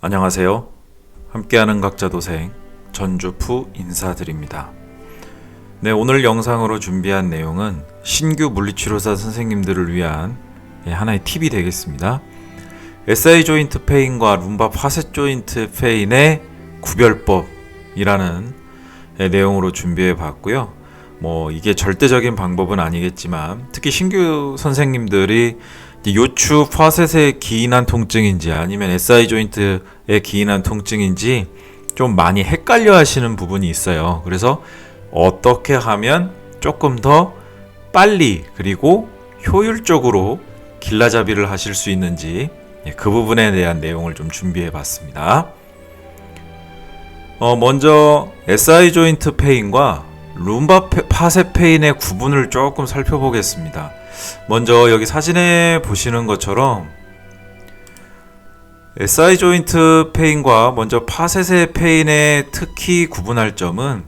안녕하세요. 함께하는 각자도생 전주푸 인사드립니다. 네, 오늘 영상으로 준비한 내용은 신규 물리치료사 선생님들을 위한 하나의 팁이 되겠습니다. SI 조인트 페인과 룸바 파셋 조인트 페인의 구별법이라는 내용으로 준비해 봤고요. 이게 절대적인 방법은 아니겠지만 특히 신규 선생님들이 요추 파셋의 기인한 통증인지 아니면 SI 조인트의 기인한 통증인지 좀 많이 헷갈려 하시는 부분이 있어요. 그래서 어떻게 하면 조금 더 빨리 그리고 효율적으로 길라잡이를 하실 수 있는지 그 부분에 대한 내용을 좀 준비해 봤습니다. 먼저 SI 조인트 페인과 룸바 파셋 페인의 구분을 조금 살펴보겠습니다. 먼저 여기 사진에 보시는 것처럼 SI 조인트 페인과 먼저 파셋의 페인의 특히 구분할 점은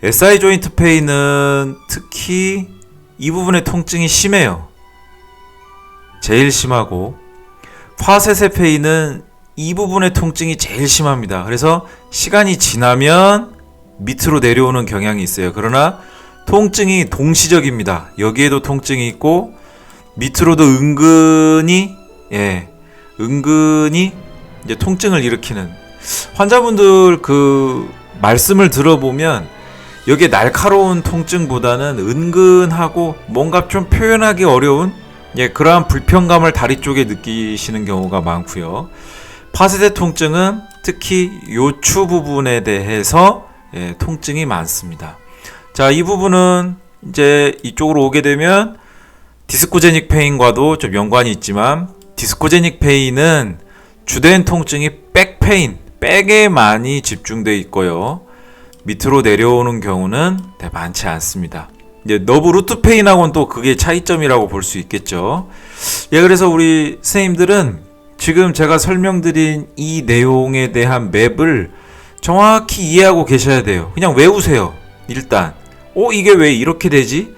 SI 조인트 페인은 특히 이 부분의 통증이 심해요. 제일 심하고 파셋의 페인은 이 부분의 통증이 제일 심합니다. 그래서 시간이 지나면 밑으로 내려오는 경향이 있어요. 그러나 통증이 동시적입니다. 여기에도 통증이 있고 밑으로도 은근히 이제 통증을 일으키는 환자분들 그 말씀을 들어보면 여기에 날카로운 통증보다는 은근하고 뭔가 좀 표현하기 어려운 그러한 불편감을 다리 쪽에 느끼시는 경우가 많고요. 파셋의 통증은 특히 요추 부분에 대해서 통증이 많습니다. 자, 이 부분은 이제 이쪽으로 오게 되면 디스코제닉 페인과도 좀 연관이 있지만 디스코제닉 페인은 주된 통증이 백 페인, 백에 많이 집중되어 있고요. 밑으로 내려오는 경우는 많지 않습니다. 이제 너브 루트 페인하고는 또 그게 차이점이라고 볼 수 있겠죠. 그래서 우리 선생님들은 지금 제가 설명드린 이 내용에 대한 맵을 정확히 이해하고 계셔야 돼요. 그냥 외우세요. 일단 이게 왜 이렇게 되지?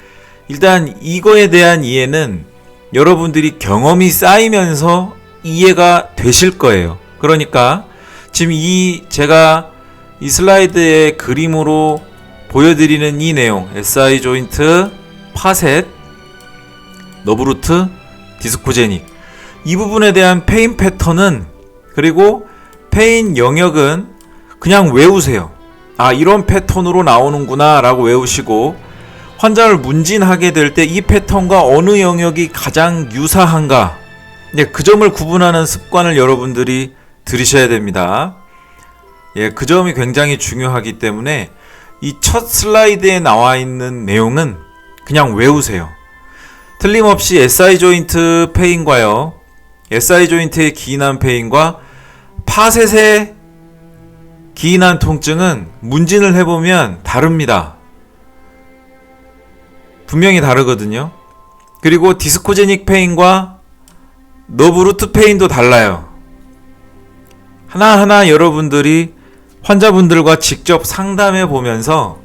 일단 이거에 대한 이해는 여러분들이 경험이 쌓이면서 이해가 되실 거예요. 그러니까 지금 제가 이 슬라이드의 그림으로 보여드리는 이 내용 SI 조인트, 파셋, 너브루트, 디스코제닉 이 부분에 대한 페인 패턴은 그리고 페인 영역은 그냥 외우세요. 이런 패턴으로 나오는구나 라고 외우시고 환자를 문진하게 될 때 이 패턴과 어느 영역이 가장 유사한가 그 점을 구분하는 습관을 여러분들이 들이셔야 됩니다. 그 점이 굉장히 중요하기 때문에 이 첫 슬라이드에 나와 있는 내용은 그냥 외우세요. 틀림없이 SI 조인트 페인과요, SI 조인트의 기인한 페인과 파셋의 기인한 통증은 문진을 해보면 다릅니다. 분명히 다르거든요. 그리고 디스코제닉 페인과 너브 루트 페인도 달라요. 하나하나 여러분들이 환자분들과 직접 상담해 보면서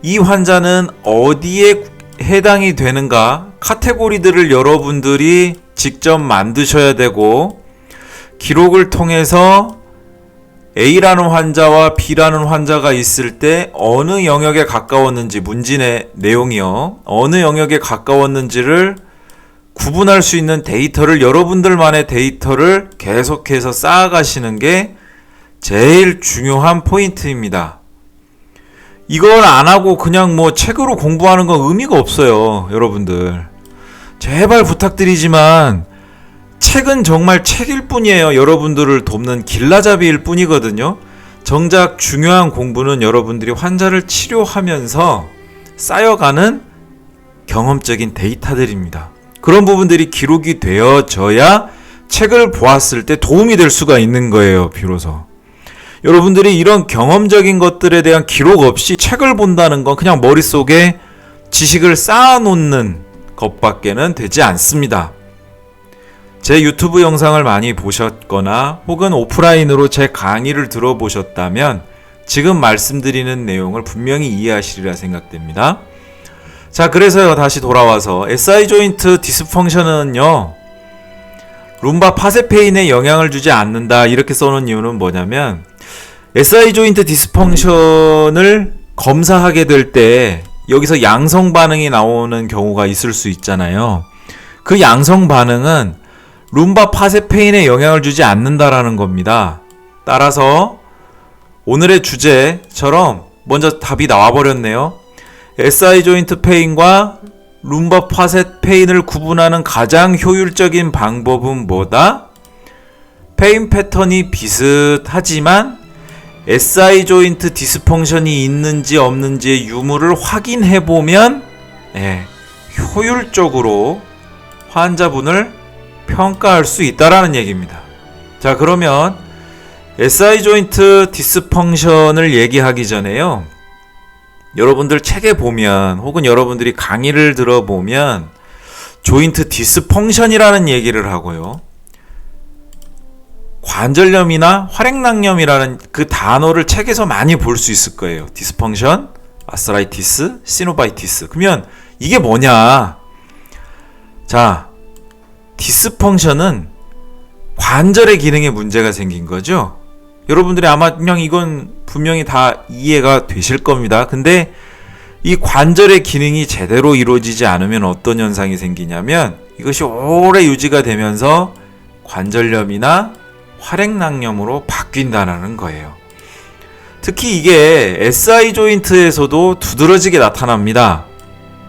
이 환자는 어디에 해당이 되는가 카테고리들을 여러분들이 직접 만드셔야 되고 기록을 통해서 A라는 환자와 B라는 환자가 있을 때 어느 영역에 가까웠는지 문진의 내용이요. 어느 영역에 가까웠는지를 구분할 수 있는 데이터를 여러분들만의 데이터를 계속해서 쌓아가시는 게 제일 중요한 포인트입니다. 이걸 안 하고 그냥 책으로 공부하는 건 의미가 없어요. 여러분들 제발 부탁드리지만 책은 정말 책일 뿐이에요. 여러분들을 돕는 길라잡이일 뿐이거든요. 정작 중요한 공부는 여러분들이 환자를 치료하면서 쌓여가는 경험적인 데이터들입니다. 그런 부분들이 기록이 되어져야 책을 보았을 때 도움이 될 수가 있는 거예요. 비로소 여러분들이 이런 경험적인 것들에 대한 기록 없이 책을 본다는 건 그냥 머릿속에 지식을 쌓아놓는 것밖에는 되지 않습니다. 제 유튜브 영상을 많이 보셨거나 혹은 오프라인으로 제 강의를 들어보셨다면 지금 말씀드리는 내용을 분명히 이해하시리라 생각됩니다. 자, 그래서요, 다시 돌아와서 SI 조인트 디스펑션은요, 룸바 파셋 페인에 영향을 주지 않는다 이렇게 써놓은 이유는 뭐냐면 SI 조인트 디스펑션을 검사하게 될 때 여기서 양성 반응이 나오는 경우가 있을 수 있잖아요. 그 양성 반응은 룸바 파셋 페인에 영향을 주지 않는다라는 겁니다. 따라서 오늘의 주제처럼 먼저 답이 나와버렸네요. SI 조인트 페인과 룸바 파셋 페인을 구분하는 가장 효율적인 방법은 뭐다? 페인 패턴이 비슷하지만 SI 조인트 디스펑션이 있는지 없는지의 유무를 확인해보면 효율적으로 환자분을 평가할 수 있다라는 얘기입니다. 자, 그러면 SI 조인트 디스펑션을 얘기하기 전에요. 여러분들 책에 보면 혹은 여러분들이 강의를 들어보면 조인트 디스펑션이라는 얘기를 하고요. 관절염이나 활액낭염이라는 그 단어를 책에서 많이 볼 수 있을 거예요. 디스펑션, 아스라이티스, 시노바이티스. 그러면 이게 뭐냐? 자, 디스펑션은 관절의 기능에 문제가 생긴 거죠. 여러분들이 아마 그냥 이건 분명히 다 이해가 되실 겁니다. 근데 이 관절의 기능이 제대로 이루어지지 않으면 어떤 현상이 생기냐면 이것이 오래 유지가 되면서 관절염이나 활액낭염으로 바뀐다는 거예요. 특히 이게 SI 조인트에서도 두드러지게 나타납니다.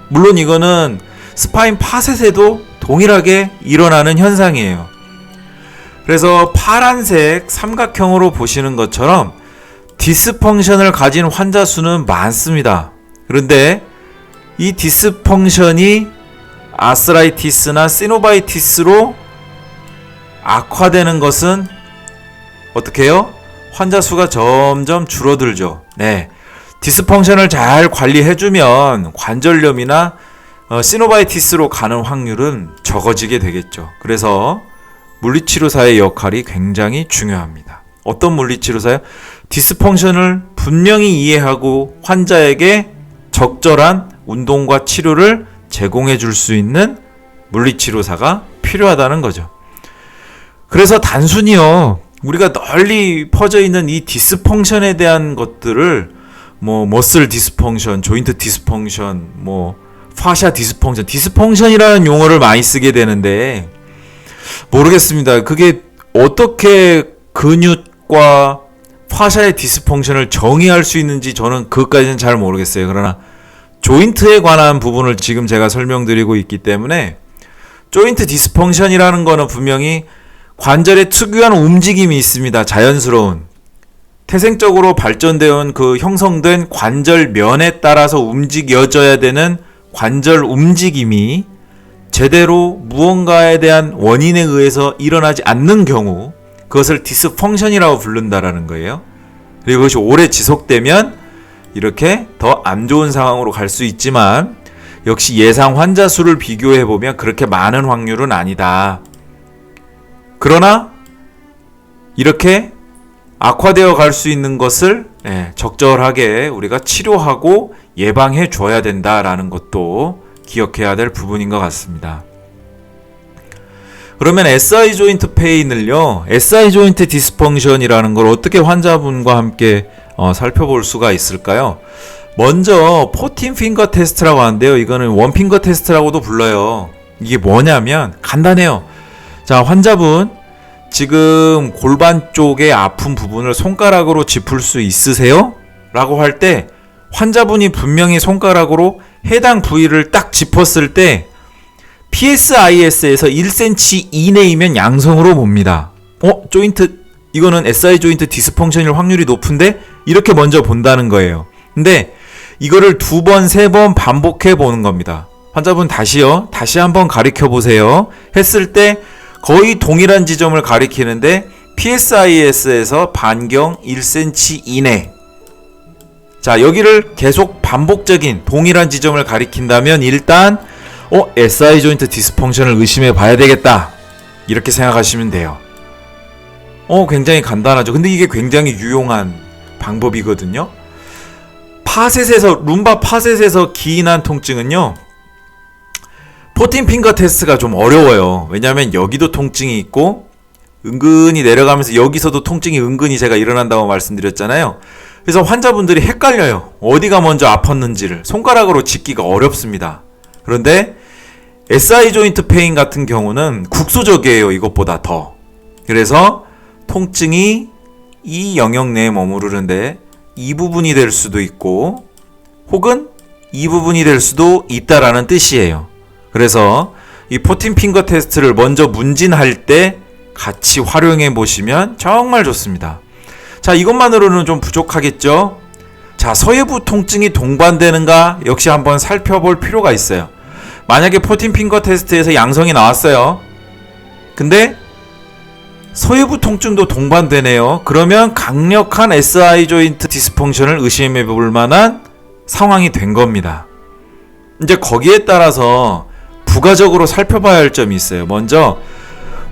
물론 이거는 스파인 파셋에도 동일하게 일어나는 현상이에요. 그래서 파란색 삼각형으로 보시는 것처럼 디스펑션을 가진 환자 수는 많습니다. 그런데 이 디스펑션이 아스라이티스나 시노바이티스로 악화되는 것은 어떻게 해요? 환자 수가 점점 줄어들죠. 네, 디스펑션을 잘 관리해주면 관절염이나 시노바이티스로 가는 확률은 적어지게 되겠죠. 그래서 물리치료사의 역할이 굉장히 중요합니다. 어떤 물리치료사요? 디스펑션을 분명히 이해하고 환자에게 적절한 운동과 치료를 제공해 줄 수 있는 물리치료사가 필요하다는 거죠. 그래서 단순히요, 우리가 널리 퍼져 있는 이 디스펑션에 대한 것들을 머슬 디스펑션, 조인트 디스펑션, 파샤 디스펑션, 디스펑션이라는 용어를 많이 쓰게 되는데 모르겠습니다. 그게 어떻게 근육과 파샤의 디스펑션을 정의할 수 있는지 저는 그것까지는 잘 모르겠어요. 그러나 조인트에 관한 부분을 지금 제가 설명드리고 있기 때문에 조인트 디스펑션이라는 거는 분명히 관절의 특유한 움직임이 있습니다. 자연스러운. 태생적으로 발전되어 온 그 형성된 관절면에 따라서 움직여져야 되는 관절 움직임이 제대로 무언가에 대한 원인에 의해서 일어나지 않는 경우 그것을 디스펑션이라고 부른다라는 거예요. 그리고 그것이 오래 지속되면 이렇게 더 안 좋은 상황으로 갈 수 있지만 역시 예상 환자 수를 비교해보면 그렇게 많은 확률은 아니다. 그러나 이렇게 악화되어 갈 수 있는 것을 적절하게 우리가 치료하고 예방해 줘야 된다라는 것도 기억해야 될 부분인 것 같습니다. 그러면 SI 조인트 페인을요, SI 조인트 디스펑션이라는 걸 어떻게 환자분과 함께 살펴볼 수가 있을까요? 먼저 14 핑거 테스트라고 하는데요. 이거는 원 핑거 테스트라고도 불러요. 이게 뭐냐면 간단해요. 자, 환자분 지금 골반 쪽에 아픈 부분을 손가락으로 짚을 수 있으세요? 라고 할 때 환자분이 분명히 손가락으로 해당 부위를 딱 짚었을 때 PSIS에서 1cm 이내이면 양성으로 봅니다. 조인트, 이거는 SI 조인트 디스펑션일 확률이 높은데? 이렇게 먼저 본다는 거예요. 근데 이거를 2번, 3번 반복해 보는 겁니다. 환자분 다시요. 다시 한번 가리켜 보세요. 했을 때 거의 동일한 지점을 가리키는데 PSIS에서 반경 1cm 이내. 자, 여기를 계속 반복적인 동일한 지점을 가리킨다면 일단 SI 조인트 디스펑션을 의심해 봐야 되겠다. 이렇게 생각하시면 돼요. 굉장히 간단하죠. 근데 이게 굉장히 유용한 방법이거든요. 룸바 파셋에서 기인한 통증은요, 14 핑거 테스트가 좀 어려워요. 왜냐하면 여기도 통증이 있고 은근히 내려가면서 여기서도 통증이 은근히 제가 일어난다고 말씀드렸잖아요. 그래서 환자분들이 헷갈려요. 어디가 먼저 아팠는지를 손가락으로 짚기가 어렵습니다. 그런데 SI 조인트 페인 같은 경우는 국소적이에요. 이것보다 더. 그래서 통증이 이 영역 내에 머무르는데 이 부분이 될 수도 있고 혹은 이 부분이 될 수도 있다라는 뜻이에요. 그래서 이 14 핑거 테스트를 먼저 문진할 때 같이 활용해 보시면 정말 좋습니다. 자, 이것만으로는 좀 부족하겠죠? 자, 서해부 통증이 동반되는가 역시 한번 살펴볼 필요가 있어요. 만약에 14 핑거 테스트에서 양성이 나왔어요. 근데 서해부 통증도 동반되네요. 그러면 강력한 SI 조인트 디스펑션을 의심해 볼 만한 상황이 된 겁니다. 이제 거기에 따라서 부가적으로 살펴봐야 할 점이 있어요. 먼저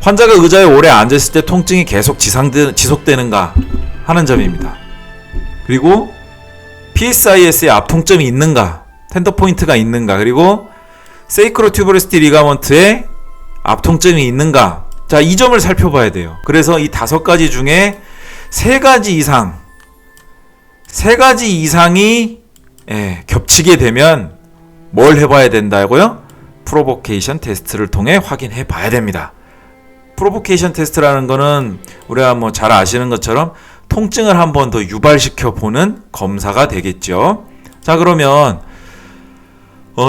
환자가 의자에 오래 앉았을 때 통증이 계속 지속되는가 하는 점입니다. 그리고 PSIS의 앞통점이 있는가, 텐더 포인트가 있는가, 그리고 세이크로튜버러시티 리가먼트에 앞통점이 있는가. 자, 이 점을 살펴봐야 돼요. 그래서 이 5가지 중에 3가지 이상이 겹치게 되면 뭘 해봐야 된다고요? 프로보케이션 테스트를 통해 확인해 봐야 됩니다. 프로보케이션 테스트라는 거는 우리가 뭐 잘 아시는 것처럼 통증을 한 번 더 유발시켜 보는 검사가 되겠죠. 자, 그러면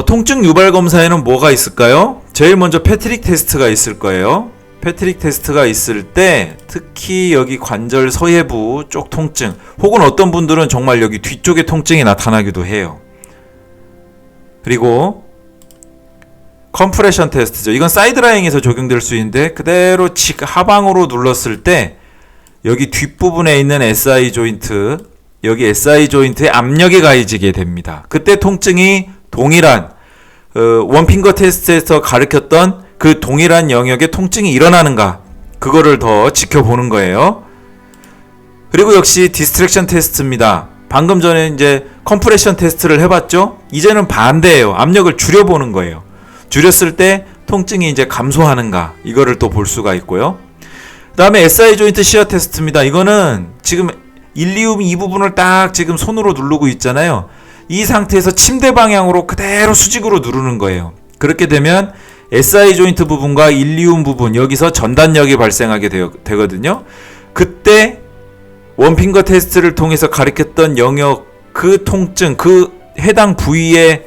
통증 유발 검사에는 뭐가 있을까요? 제일 먼저 패트릭 테스트가 있을 거예요. 패트릭 테스트가 있을 때 특히 여기 관절 서해부 쪽 통증 혹은 어떤 분들은 정말 여기 뒤쪽에 통증이 나타나기도 해요. 그리고 컴프레션 테스트죠. 이건 사이드라잉에서 적용될 수 있는데 그대로 하방으로 눌렀을 때 여기 뒷부분에 있는 SI 조인트, 여기 SI 조인트에 압력이 가해지게 됩니다. 그때 통증이 동일한 원핑거 테스트에서 가르쳤던 그 동일한 영역의 통증이 일어나는가, 그거를 더 지켜보는 거예요. 그리고 역시 디스트랙션 테스트입니다. 방금 전에 이제 컴프레션 테스트를 해봤죠? 이제는 반대예요. 압력을 줄여보는 거예요. 줄였을 때 통증이 이제 감소하는가, 이거를 또 볼 수가 있고요. 그 다음에 SI 조인트 시어 테스트입니다. 이거는 지금 일리움 이 부분을 딱 지금 손으로 누르고 있잖아요. 이 상태에서 침대 방향으로 그대로 수직으로 누르는 거예요. 그렇게 되면 SI 조인트 부분과 일리움 부분, 여기서 전단력이 발생하게 되거든요. 그때 원핑거 테스트를 통해서 가르쳤던 영역, 그 통증, 그 해당 부위에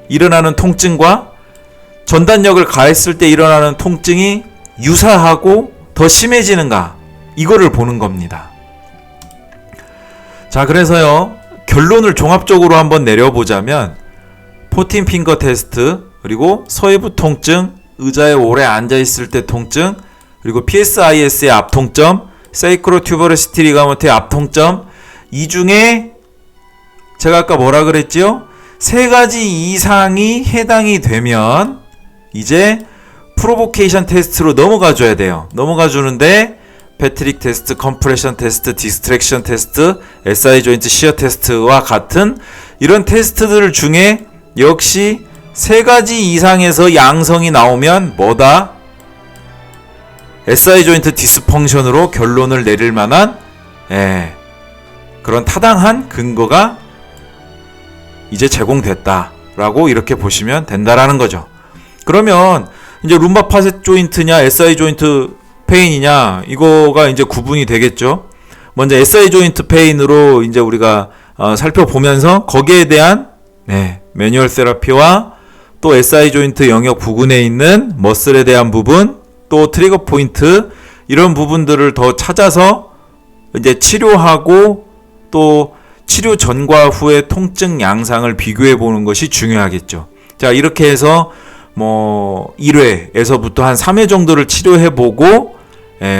일어나는 통증과 전단력을 가했을 때 일어나는 통증이 유사하고 더 심해지는가, 이거를 보는 겁니다. 자, 그래서요, 결론을 종합적으로 한번 내려보자면 14 핑거 테스트, 그리고 서해부 통증, 의자에 오래 앉아있을 때 통증, 그리고 PSIS의 앞통점, 세이크로튜버러시티 리가먼트의 앞통점, 이 중에 제가 아까 뭐라 그랬지요? 3가지 이상이 해당이 되면 이제 프로보케이션 테스트로 넘어가 줘야 돼요. 넘어가 주는데 패트릭 테스트, 컴프레션 테스트, 디스트랙션 테스트, SI 조인트 시어 테스트와 같은 이런 테스트들 중에 역시 3가지 이상에서 양성이 나오면 뭐다? SI 조인트 디스펑션으로 결론을 내릴 만한 그런 타당한 근거가 이제 제공됐다라고 이렇게 보시면 된다라는 거죠. 그러면 이제 룸바 파셋 조인트냐 SI 조인트 페인이냐, 이거가 이제 구분이 되겠죠. 먼저 SI 조인트 페인으로 이제 우리가 살펴보면서 거기에 대한 매뉴얼 세라피와 또 SI 조인트 영역 부근에 있는 머슬에 대한 부분, 또 트리거 포인트, 이런 부분들을 더 찾아서 이제 치료하고 또 치료 전과 후의 통증 양상을 비교해 보는 것이 중요하겠죠. 자, 이렇게 해서 뭐 1회에서부터 한 3회 정도를 치료해 보고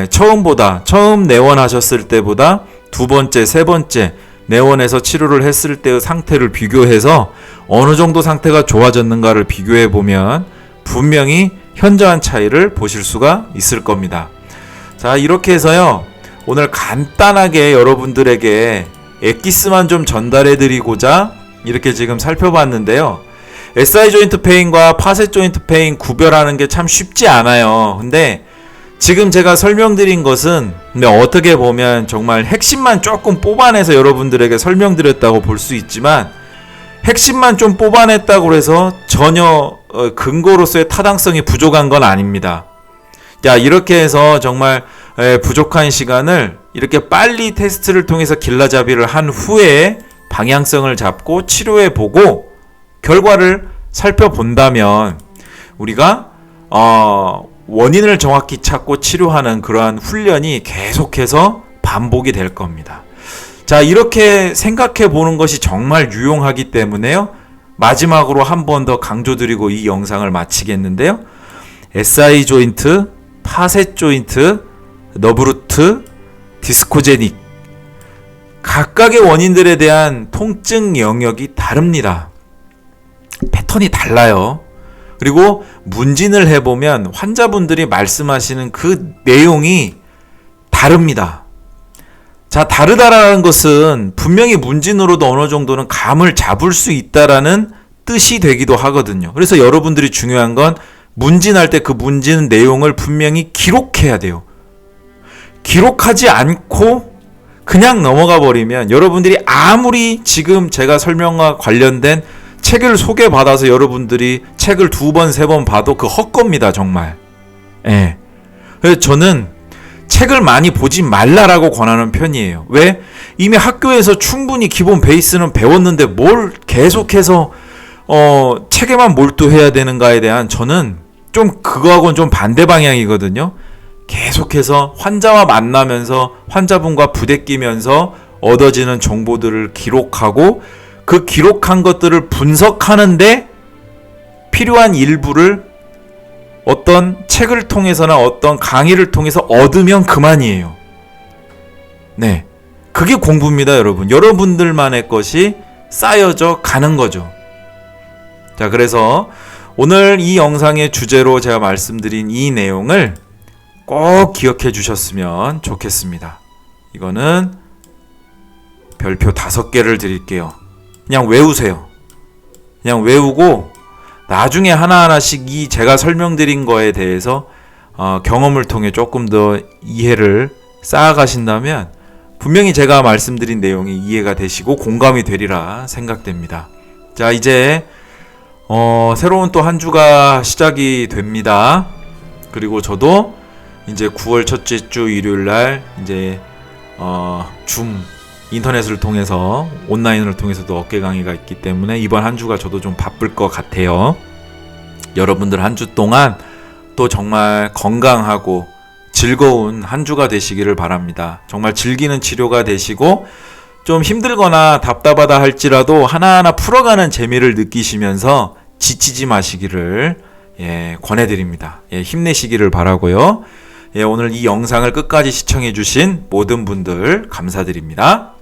처음 내원하셨을 때보다 2번째, 3번째 내원해서 치료를 했을 때의 상태를 비교해서 어느 정도 상태가 좋아졌는가를 비교해 보면 분명히 현저한 차이를 보실 수가 있을 겁니다. 자, 이렇게 해서요, 오늘 간단하게 여러분들에게 엑기스만 좀 전달해 드리고자 이렇게 지금 살펴봤는데요. SI 조인트 페인과 파셋 조인트 페인 구별하는 게 참 쉽지 않아요. 근데 지금 제가 설명드린 것은 어떻게 보면 정말 핵심만 조금 뽑아내서 여러분들에게 설명드렸다고 볼 수 있지만, 핵심만 좀 뽑아냈다고 해서 전혀 근거로서의 타당성이 부족한 건 아닙니다. 자, 이렇게 해서 정말 부족한 시간을 이렇게 빨리 테스트를 통해서 길라잡이를 한 후에 방향성을 잡고 치료해 보고 결과를 살펴본다면 우리가 원인을 정확히 찾고 치료하는 그러한 훈련이 계속해서 반복이 될 겁니다. 자, 이렇게 생각해 보는 것이 정말 유용하기 때문에요. 마지막으로 한 번 더 강조드리고 이 영상을 마치겠는데요. SI 조인트, 파셋 조인트, 너브루트, 디스코제닉, 각각의 원인들에 대한 통증 영역이 다릅니다. 패턴이 달라요. 그리고 문진을 해보면 환자분들이 말씀하시는 그 내용이 다릅니다. 자, 다르다라는 것은 분명히 문진으로도 어느 정도는 감을 잡을 수 있다라는 뜻이 되기도 하거든요. 그래서 여러분들이 중요한 건 문진할 때 그 문진 내용을 분명히 기록해야 돼요. 기록하지 않고 그냥 넘어가 버리면 여러분들이 아무리 지금 제가 설명과 관련된 책을 소개받아서 여러분들이 책을 2번, 3번 봐도 그 헛겁니다, 정말. 예. 그래서 저는 책을 많이 보지 말라라고 권하는 편이에요. 왜? 이미 학교에서 충분히 기본 베이스는 배웠는데 뭘 계속해서 책에만 몰두해야 되는가에 대한 저는 좀 그거하고는 좀 반대 방향이거든요. 계속해서 환자와 만나면서 환자분과 부대끼면서 얻어지는 정보들을 기록하고 그 기록한 것들을 분석하는데 필요한 일부를 어떤 책을 통해서나 어떤 강의를 통해서 얻으면 그만이에요. 네, 그게 공부입니다, 여러분. 여러분들만의 것이 쌓여져 가는 거죠. 자, 그래서 오늘 이 영상의 주제로 제가 말씀드린 이 내용을 꼭 기억해 주셨으면 좋겠습니다. 이거는 별표 5개를 드릴게요. 그냥 외우세요. 그냥 외우고 나중에 하나하나씩 이 제가 설명드린 거에 대해서 경험을 통해 조금 더 이해를 쌓아가신다면 분명히 제가 말씀드린 내용이 이해가 되시고 공감이 되리라 생각됩니다. 자, 이제 새로운 또 한 주가 시작이 됩니다. 그리고 저도 이제 9월 첫째 주 일요일 날 이제 줌 인터넷을 통해서 온라인을 통해서도 어깨 강의가 있기 때문에 이번 한 주가 저도 좀 바쁠 것 같아요. 여러분들 한 주 동안 또 정말 건강하고 즐거운 한 주가 되시기를 바랍니다. 정말 즐기는 치료가 되시고 좀 힘들거나 답답하다 할지라도 하나하나 풀어가는 재미를 느끼시면서 지치지 마시기를 권해드립니다. 힘내시기를 바라고요. 오늘 이 영상을 끝까지 시청해주신 모든 분들 감사드립니다.